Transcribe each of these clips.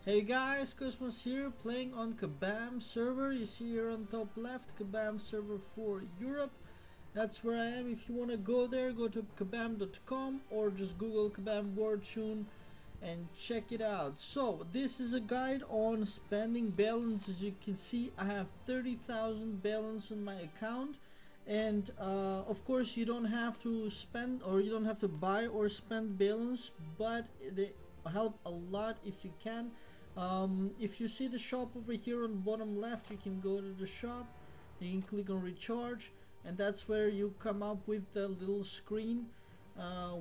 Hey guys, Cosmos here, playing on Kabam server. You see here on top left, Kabam server for Europe. That's where I am. If you want to go there, go to kabam.com or just Google Kabam Wartune and check it out. So this is a guide on spending balance. As you can see, I have 30,000 balance on my account, and of course you don't have to spend, or you don't have to buy or spend balance, but they help a lot if you can. If you see the shop over here on the bottom left, you can go to the shop, you can click on recharge, and that's where you come up with the little screen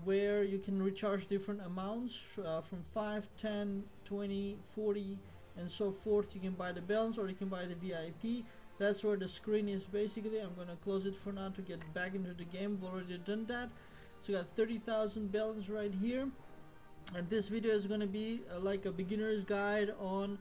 where you can recharge different amounts from 5, 10, 20, 40 and so forth. You can buy the balance or you can buy the VIP. That's where the screen is basically. I'm gonna close it for now to get back into the game. I've already done that. So you got 30,000 balance right here. And this video is going to be like a beginner's guide on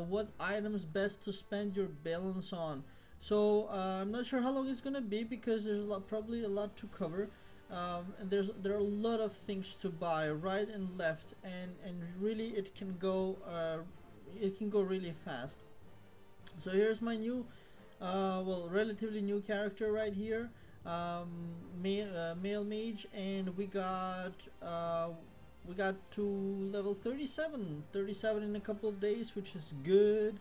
what items best to spend your balance on. So I'm not sure how long it's going to be, because there's probably a lot to cover, and there are a lot of things to buy right and left, and really it can go really fast. So here's my new relatively new character right here, male mage, and we got to level 37 in a couple of days, which is good.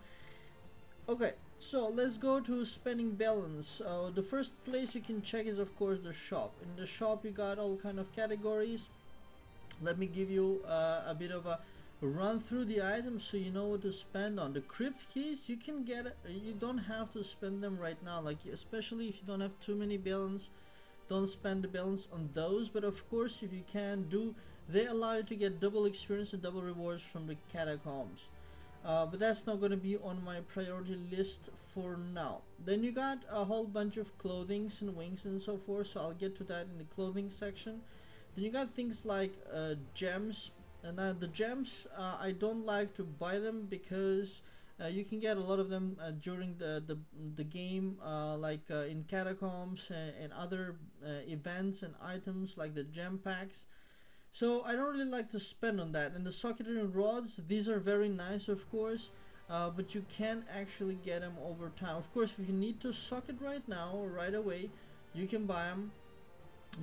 Okay, so let's go to spending balance. The first place you can check is of course the shop. In the shop you got all kind of categories. Let me give you a bit of a run through the items so you know what to spend on. The crypt keys, you can get, you don't have to spend them right now, like especially if you don't have too many balance. Don't spend the balance on those, but of course if you can do, they allow you to get double experience and double rewards from the catacombs, but that's not going to be on my priority list for now. Then you got a whole bunch of clothings and wings and so forth, so I'll get to that in the clothing section. Then you got things like gems, and the gems, I don't like to buy them because you can get a lot of them during the game, like in catacombs and other events and items like the gem packs. So I don't really like to spend on that. And the socketed rods, these are very nice of course, but you can actually get them over time. Of course, if you need to socket right now or right away, you can buy them.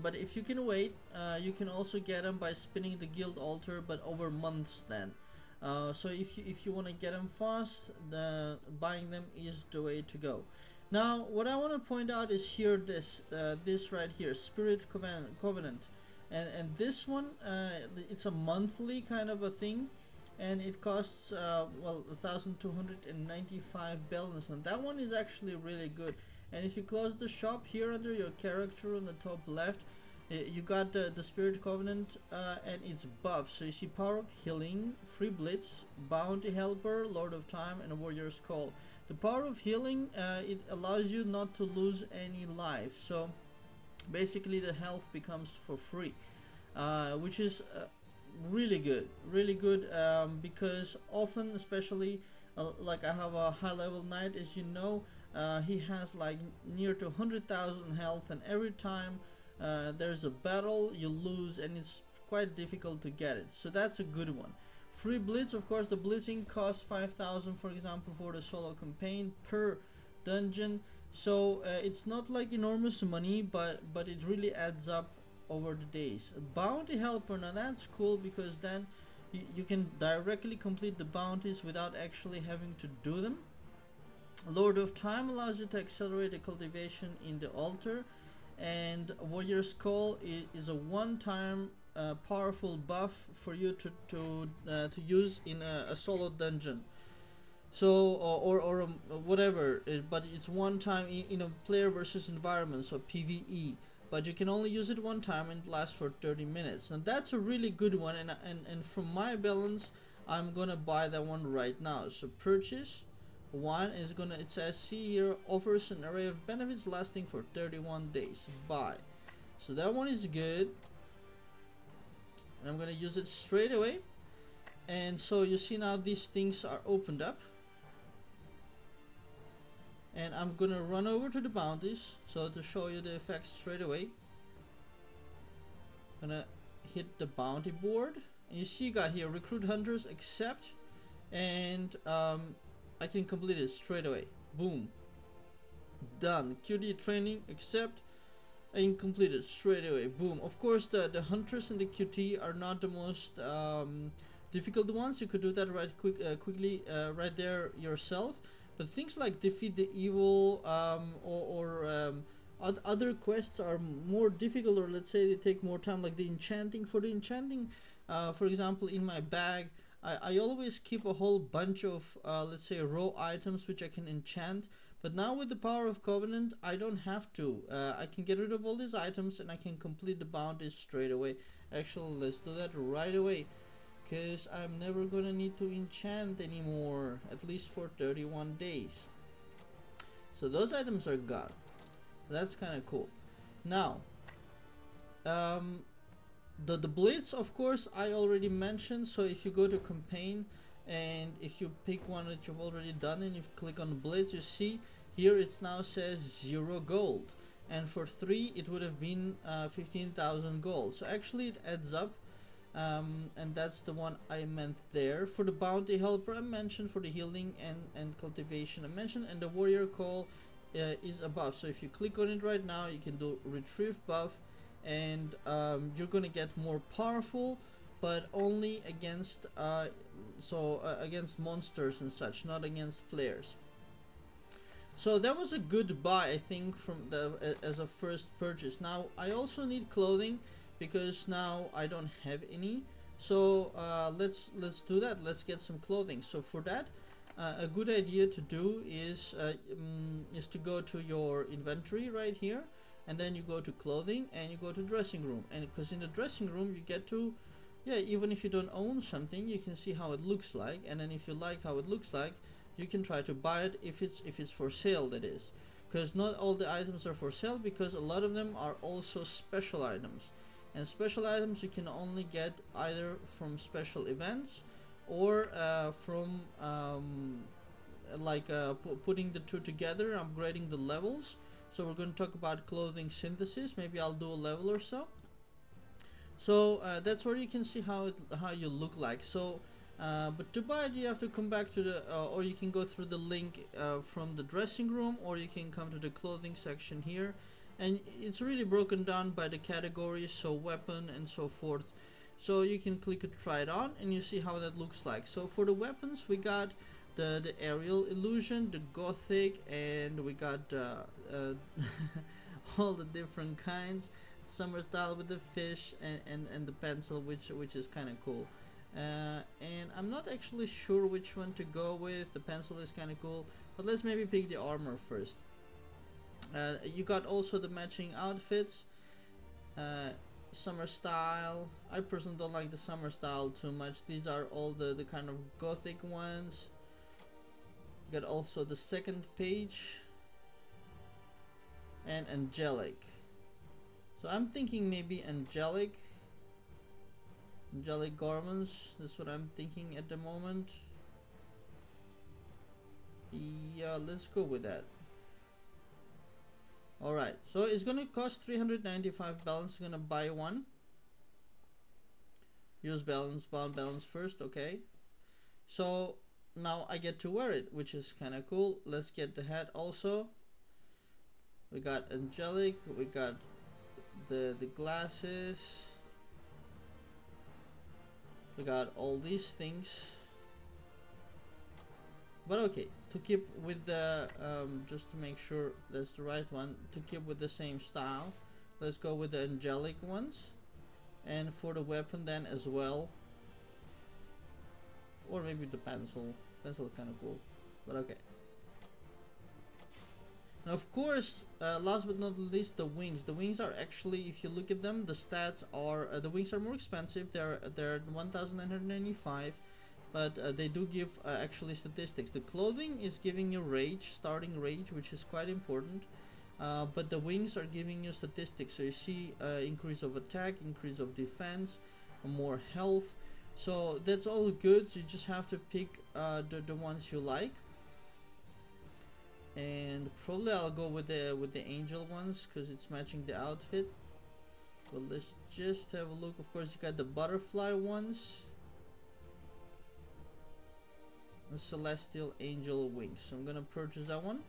But if you can wait, you can also get them by spinning the guild altar, but over months then. So if you want to get them fast, buying them is the way to go. Now what I want to point out is here, this right here, Spirit Covenant. And this one, it's a monthly kind of a thing, and it costs 1,295 balance, and that one is actually really good. And if you close the shop here under your character on the top left, you got the Spirit Covenant and its buffs. So you see Power of Healing, Free Blitz, Bounty Helper, Lord of Time, and a Warrior's Call. The Power of Healing, it allows you not to lose any life, so basically the health becomes for free, which is really good, because often, especially like I have a high level knight, as you know, he has like near to 100,000 health, and every time there's a battle you lose, and it's quite difficult to get it, so that's a good one. Free Blitz, of course, the blitzing costs 5,000 for example for the solo campaign per dungeon. So it's not like enormous money, but it really adds up over the days. Bounty Helper, now that's cool, because then you can directly complete the bounties without actually having to do them. Lord of Time allows you to accelerate the cultivation in the altar, and Warrior's Call is a one-time powerful buff for you to use in a solo dungeon. So or whatever, but it's one time in a player versus environment, so PvE, but you can only use it one time and it lasts for 30 minutes, and that's a really good one. And from my balance, I'm gonna buy that one right now. So purchase one is gonna, it says, see here, offers an array of benefits lasting for 31 days. Buy. So that one is good, and I'm gonna use it straight away. And so you see now these things are opened up, and I'm gonna run over to the bounties so to show you the effects straight away. Gonna hit the bounty board, and you see you got here recruit hunters, accept, and I can complete it straight away. Boom, done. QD training accept and complete it straight away. Boom. Of course, the hunters and the QT are not the most difficult ones. You could do that quickly right there yourself. But things like defeat the evil other quests are more difficult, or let's say they take more time, like the enchanting. For the enchanting, for example, in my bag, I always keep a whole bunch of, let's say, raw items which I can enchant. But now with the power of Covenant, I don't have to. I can get rid of all these items and I can complete the bounties straight away. Actually, let's do that right away, because I'm never gonna need to enchant anymore, at least for 31 days. So those items are gone. That's kind of cool. Now, the blitz, of course, I already mentioned. So if you go to campaign and if you pick one that you've already done and you click on blitz, you see here it now says 0 gold, and for 3 it would have been 15,000 gold. So actually it adds up, and that's the one I meant there. For the bounty helper I mentioned, for the healing and cultivation I mentioned, and the warrior call is above. So if you click on it right now, you can do retrieve buff, and you're gonna get more powerful, but only against against monsters and such, not against players. So that was a good buy, I think, from as a first purchase. Now I also need clothing, because now I don't have any. So let's do that. Let's get some clothing. So for that, a good idea to do is to go to your inventory right here, and then you go to clothing and you go to dressing room. And because in the dressing room you get to, even if you don't own something, you can see how it looks like, and then if you like how it looks like, you can try to buy it if it's for sale, that is. Because not all the items are for sale, because a lot of them are also special items, and special items you can only get either from special events or from putting the two together, upgrading the levels. So we're going to talk about clothing synthesis. Maybe I'll do a level or so. So that's where you can see how you look like. So but to buy it, you have to come back to the or you can go through the link from the dressing room, or you can come to the clothing section here, and it's really broken down by the categories, so weapon and so forth. So you can click it, try it on, and you see how that looks like. So for the weapons, we got the aerial illusion, the gothic, and we got all the different kinds. Summer style with the fish and the pencil, which is kind of cool. And I'm not actually sure which one to go with. The pencil is kind of cool, but let's maybe pick the armor first. You got also the matching outfits. Summer style, I personally don't like the summer style too much. These are all the kind of gothic ones. Got also the second page and angelic. So I'm thinking maybe angelic garments. That's what I'm thinking at the moment. Yeah, let's go with that. Alright, so it's gonna cost 395 balance. I'm gonna buy one. Use balance, bound balance first, okay. So now I get to wear it, which is kinda cool. Let's get the hat also. We got angelic, we got the glasses. We got all these things. But okay, to keep with the just to make sure that's the right one, to keep with the same style, let's go with the angelic ones. And for the weapon then as well, or maybe the pencil is kind of cool, but okay. And of course, last but not least, the wings. The wings are actually, if you look at them, the stats are the wings are more expensive. They're 1,995. But they do give actually statistics. The clothing is giving you rage, starting rage, which is quite important. But the wings are giving you statistics. So you see increase of attack, increase of defense, more health. So that's all good. You just have to pick the ones you like. And probably I'll go with the angel ones because it's matching the outfit. But let's just have a look. Of course, you got the butterfly ones. the Celestial Angel Wings. So I'm gonna purchase that one.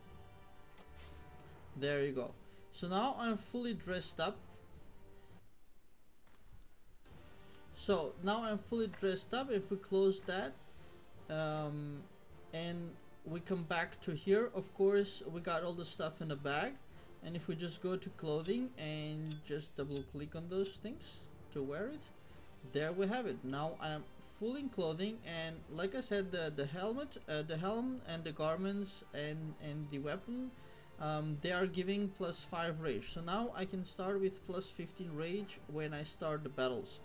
There you go. So now I'm fully dressed up. So now I'm fully dressed up. If we close that and we come back to here, of course we got all the stuff in the bag. And if we just go to clothing and just double click on those things to wear it, there we have it. Now I'm full in clothing, and like I said, the helmet, the helm and the garments and the weapon, they are giving +5 rage. So now I can start with +15 rage when I start the battles,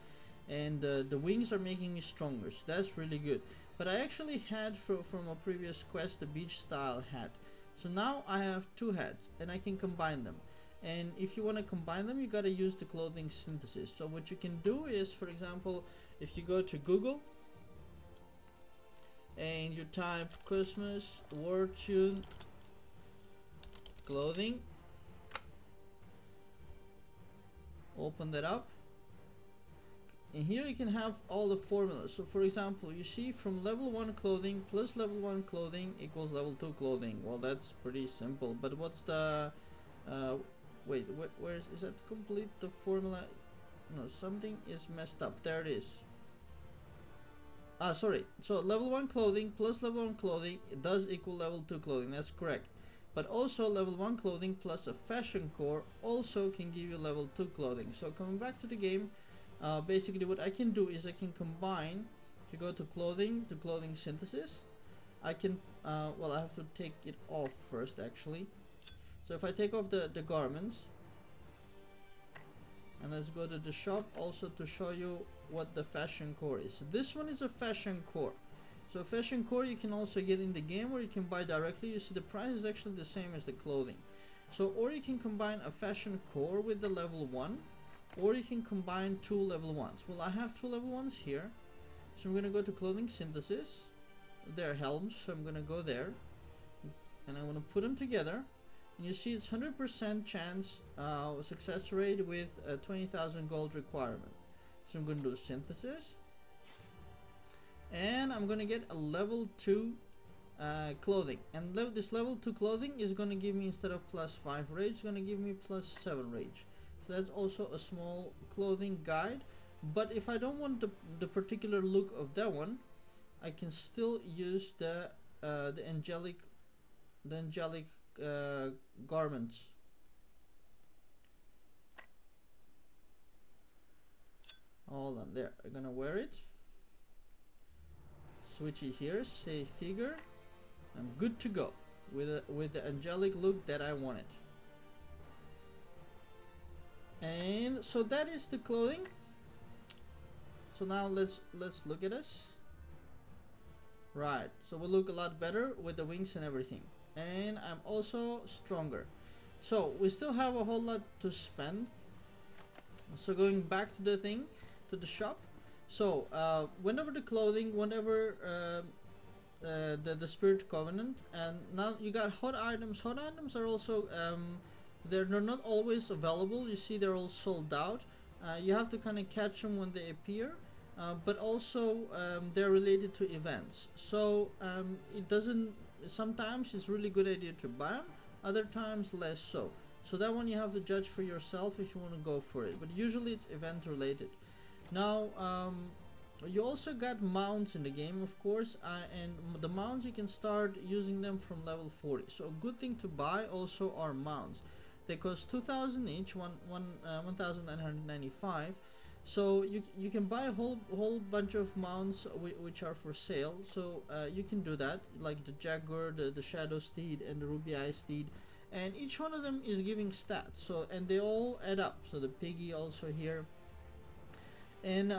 and the wings are making me stronger, so that's really good. But I actually had from a previous quest the beach style hat. So now I have 2 hats and I can combine them. And if you want to combine them, you got to use the clothing synthesis. So what you can do is, for example, if you go to Google and you type Christmas Wartune clothing, open that up, and here you can have all the formulas. So for example, you see from level 1 clothing plus level 1 clothing equals level 2 clothing. Well, that's pretty simple, but what's the wait, where is that complete the formula? No, something is messed up. There it is. Sorry. So level 1 clothing plus level 1 clothing, it does equal level 2 clothing. That's correct. But also level 1 clothing plus a fashion core also can give you level 2 clothing. So coming back to the game, basically what I can do is I can combine, to go to clothing synthesis, I can well, I have to take it off first actually. So if I take off the garments, and let's go to the shop also to show you what the fashion core is. So this one is a fashion core. So fashion core you can also get in the game, or you can buy directly. You see the price is actually the same as the clothing. So or you can combine a fashion core with the level 1, or you can combine 2 level 1s. Well, I have 2 level 1s here, so I'm gonna go to clothing synthesis. They're helms, so I'm gonna go there and I'm gonna put them together, and you see it's 100% chance success rate with a 20,000 gold requirement. So I'm gonna do synthesis, and I'm gonna get a level 2 clothing, and this level 2 clothing is gonna give me, instead of +5 rage, it's gonna give me +7 rage. So that's also a small clothing guide. But if I don't want the particular look of that one, I can still use the angelic garments. Hold on, there. I'm gonna wear it. Switch it here. Say figure. I'm good to go with the angelic look that I wanted. And so that is the clothing. So now let's look at us. Right, so we look a lot better with the wings and everything, and I'm also stronger. So we still have a whole lot to spend. So going back to the thing, to the shop. So whenever the clothing, whenever the Spirit Covenant, and now you got hot items. Hot items are also they're not always available. You see, they're all sold out. You have to kind of catch them when they appear, but also they're related to events. So it doesn't. Sometimes it's really good idea to buy them. Other times less so. So that one you have to judge for yourself if you want to go for it. But usually it's event related. Now you also got mounts in the game, of course, and the mounts you can start using them from level 40. So a good thing to buy also are mounts. They cost 2,000 each, 1,995. So you can buy a whole bunch of mounts which are for sale. So you can do that, like the Jaguar, the Shadow Steed, and the Ruby Eye Steed, and each one of them is giving stats. So and they all add up. So the Piggy also here, and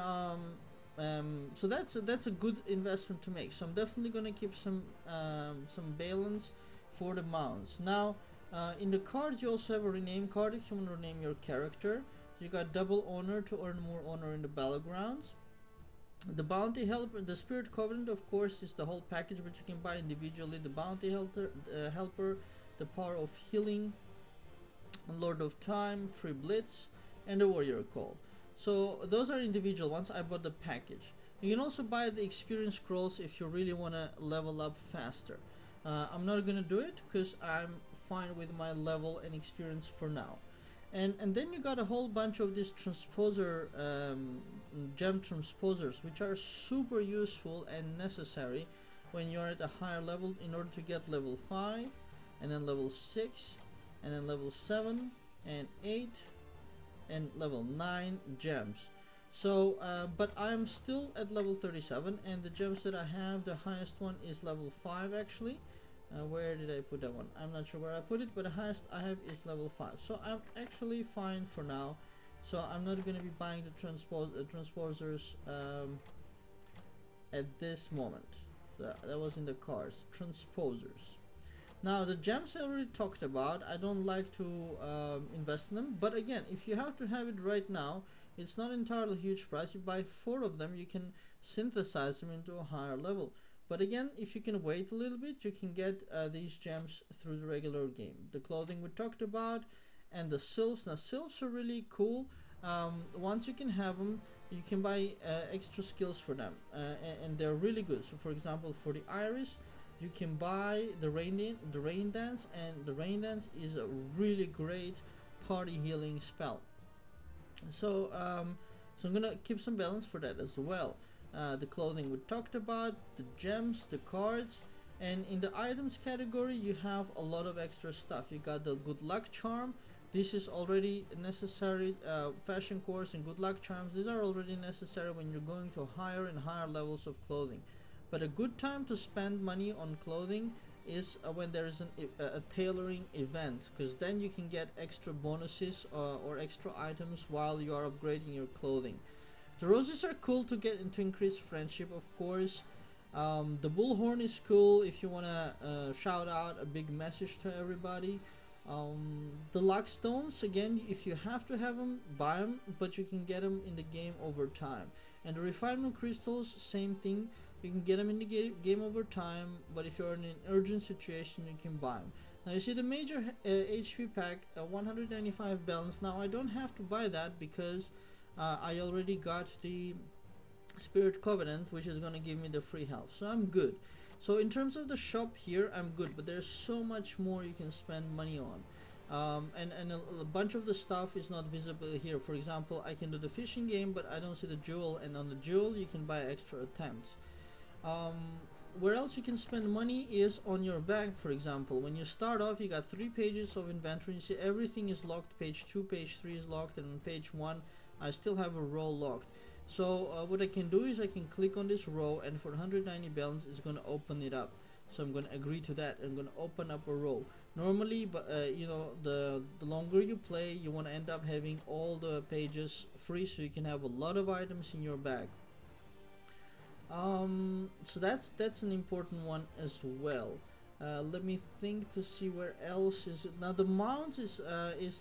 so that's a good investment to make. So I'm definitely gonna keep some balance for the mounts. Now. In the cards you also have a rename card if you want to rename your character. You got double honor to earn more honor in the battlegrounds. The bounty helper, the Spirit Covenant, of course, is the whole package, but you can buy individually. The bounty helper, the power of healing, Lord of Time, free blitz, and the warrior call. So those are individual ones. I bought the package. You can also buy the experience scrolls if you really want to level up faster. I'm not gonna do it because I'm fine with my level and experience for now. And then you got a whole bunch of these transposer gem transposers, which are super useful and necessary when you're at a higher level in order to get level 5 and then level 6 and then level 7 and 8 and level 9 gems. So but I'm still at level 37, and the gems that I have, the highest one is level 5 actually. Where did I put that one? I'm not sure where I put it, but the highest I have is level 5. So I'm actually fine for now. So I'm not going to be buying the transposers at this moment. So that was in the cards. Transposers. Now the gems I already talked about. I don't like to invest in them. But again, if you have to have it right now, it's not entirely huge price. You buy 4 of them, you can synthesize them into a higher level. But again, if you can wait a little bit, you can get these gems through the regular game. The clothing we talked about, and the sylphs. Now sylphs are really cool. Once you can have them, you can buy extra skills for them, and they're really good. So for example, for the iris, you can buy the rain dance, and the rain dance is a really great party healing spell. So so I'm gonna keep some balance for that as well. The clothing we talked about, the gems, the cards, and in the items category you have a lot of extra stuff. You got the good luck charm. This is already necessary. Fashion course and good luck charms, these are already necessary when you're going to higher and higher levels of clothing. But a good time to spend money on clothing is when there is a tailoring event, because then you can get extra bonuses or extra items while you are upgrading your clothing. The roses are cool to get into increased friendship, of course. The bullhorn is cool if you want to shout out a big message to everybody. The luck stones, again, if you have to have them, buy them, but you can get them in the game over time. And the refinement crystals, same thing. You can get them in the game over time, but if you're in an urgent situation, you can buy them. Now you see the major HP pack, 195 balance. Now I don't have to buy that because I already got the Spirit Covenant, which is going to give me the free health, so I'm good. So in terms of the shop here, I'm good, but there's so much more you can spend money on. And a bunch of the stuff is not visible here. For example, I can do the fishing game, but I don't see the jewel, and on the jewel you can buy extra attempts. Where else you can spend money is on your bag. For example, when you start off, you got 3 pages of inventory. You see everything is locked. Page 2, page 3 is locked, and on page 1 I still have a row locked. So what I can do is I can click on this row, and for 190 balance it's going to open it up. So I'm going to agree to that. I'm going to open up a row. Normally, but you know, the longer you play, you want to end up having all the pages free, so you can have a lot of items in your bag. So that's an important one as well. Let me think to see where else is it. Now the mount is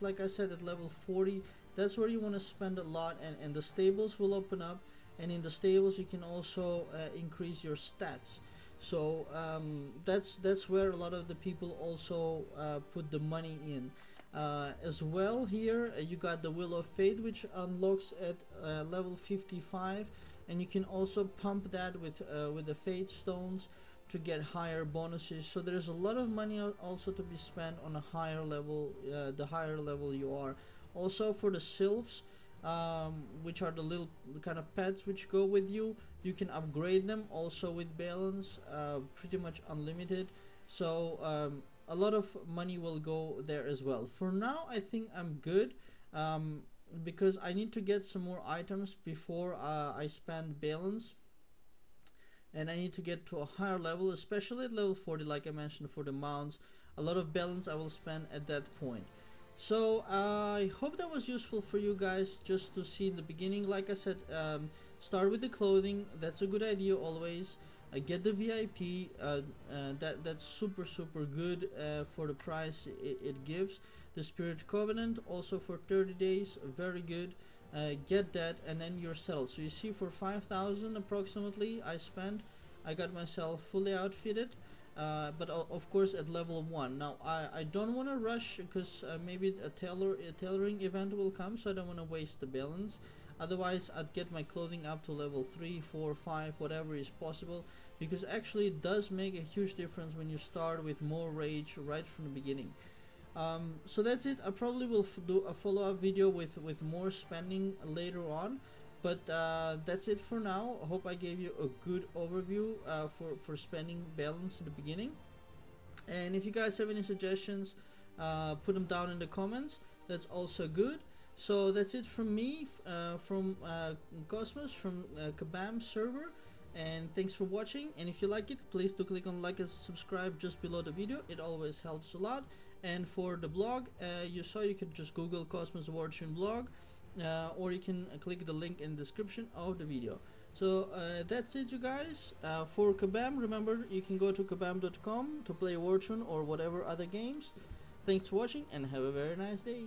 like I said, at level 40. That's where you want to spend a lot, and the stables will open up, and in the stables you can also increase your stats. So that's where a lot of the people also put the money in. As well, here you got the Wheel of Fate, which unlocks at level 55, and you can also pump that with the Fate Stones to get higher bonuses. So there's a lot of money also to be spent on a higher level, the higher level you are. Also for the sylphs, which are the little kind of pets which go with you, you can upgrade them also with balance, pretty much unlimited. So a lot of money will go there as well. For now, I think I'm good, because I need to get some more items before I spend balance, and I need to get to a higher level, especially at level 40, like I mentioned, for the mounts. A lot of balance I will spend at that point. So I hope that was useful for you guys, just to see in the beginning. Like I said, start with the clothing. That's a good idea always. Get the VIP. That's super good for the price it gives. The Spirit Covenant also for 30 days, very good. Get that, and then you're settled. So you see, for 5,000 approximately I got myself fully outfitted. But of course at level 1. Now I don't want to rush, because maybe a tailoring event will come, so I don't want to waste the balance. Otherwise I'd get my clothing up to level 3, 4, 5, whatever is possible, because actually it does make a huge difference when you start with more rage right from the beginning. So that's it. I probably will do a follow-up video with more spending later on, but that's it for now. I hope I gave you a good overview for spending balance in the beginning. And if you guys have any suggestions, put them down in the comments. That's also good. So that's it from me, from Cosmos, from Kabam server. And thanks for watching. And if you like it, please do click on like and subscribe just below the video. It always helps a lot. And for the blog, you can just Google Cosmos Wartune blog, or you can click the link in the description of the video. So that's it, you guys. For Kabam, remember you can go to kabam.com to play Wartune or whatever other games. Thanks for watching and have a very nice day.